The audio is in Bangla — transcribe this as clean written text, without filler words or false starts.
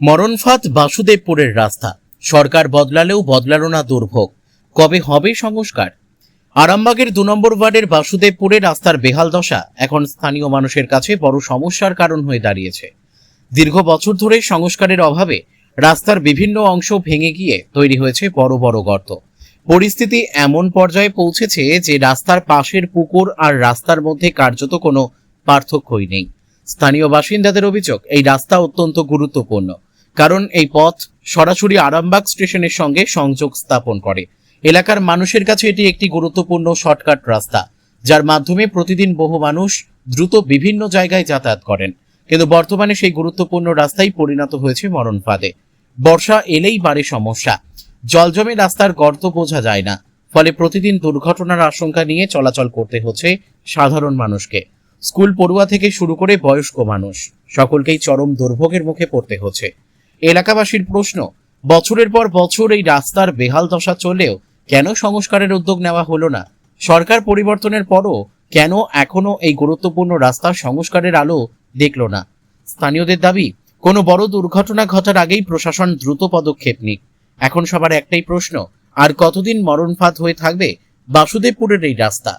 মরণফাঁদ বাসুদেবপুরের রাস্তা, সরকার বদলালেও বদলালো না দুর্ভোগ। কবে হবে সংস্কার? আরামবাগের 2 নম্বর ওয়ার্ডের বাসুদেবপুরে রাস্তার বেহাল দশা এখন স্থানীয় মানুষের কাছে বড় সমস্যার কারণ হয়ে দাঁড়িয়েছে। দীর্ঘ বছর ধরে সংস্কারের অভাবে রাস্তার বিভিন্ন অংশ ভেঙে গিয়ে তৈরি হয়েছে বড় বড় গর্ত। পরিস্থিতি এমন পর্যায়ে পৌঁছেছে যে রাস্তার পাশের পুকুর আর রাস্তার মধ্যে কার্যত কোনো পার্থক্যই নেই। স্থানীয় বাসিন্দাদের অভিযোগ, এই রাস্তা অত্যন্ত গুরুত্বপূর্ণ, কারণ এই পথ সরাসরি আরামবাগ স্টেশনের সঙ্গে সংযোগ স্থাপন করে। এলাকার মানুষের কাছে এটি একটি গুরুত্বপূর্ণ শর্টকাট রাস্তা, যার মাধ্যমে প্রতিদিন বহু মানুষ দ্রুত বিভিন্ন জায়গায় যাতায়াত করেন। কিন্তু বর্তমানে সেই গুরুত্বপূর্ণ রাস্তাই পরিণত হয়েছে মরণফাঁদে। বর্ষা এলেই বাড়ে সমস্যা, জল জমে রাস্তার গর্ত বোঝা যায় না, ফলে প্রতিদিন দুর্ঘটনার আশঙ্কা নিয়ে চলাচল করতে হচ্ছে সাধারণ মানুষকে। স্কুল পড়ুয়া থেকে শুরু করে বয়স্ক মানুষ সকলকেই চরম দুর্ভোগের মুখে পড়তে হচ্ছে। এলাকাবাসীর প্রশ্ন, বছরের পর বছর এই রাস্তার বেহাল দশা চললেও কেন সংস্কারের উদ্যোগ নেওয়া হলো না? সরকার পরিবর্তনের পরও কেন এখনো এই গুরুত্বপূর্ণ রাস্তার সংস্কারের আলো দেখলো না? স্থানীয়দের দাবি, কোনো বড় দুর্ঘটনা ঘটার আগেই প্রশাসন দ্রুত পদক্ষেপ নিক। এখন সবার একটাই প্রশ্ন, আর কতদিন মরণফাঁদ হয়ে থাকবে বাসুদেবপুরের এই রাস্তা?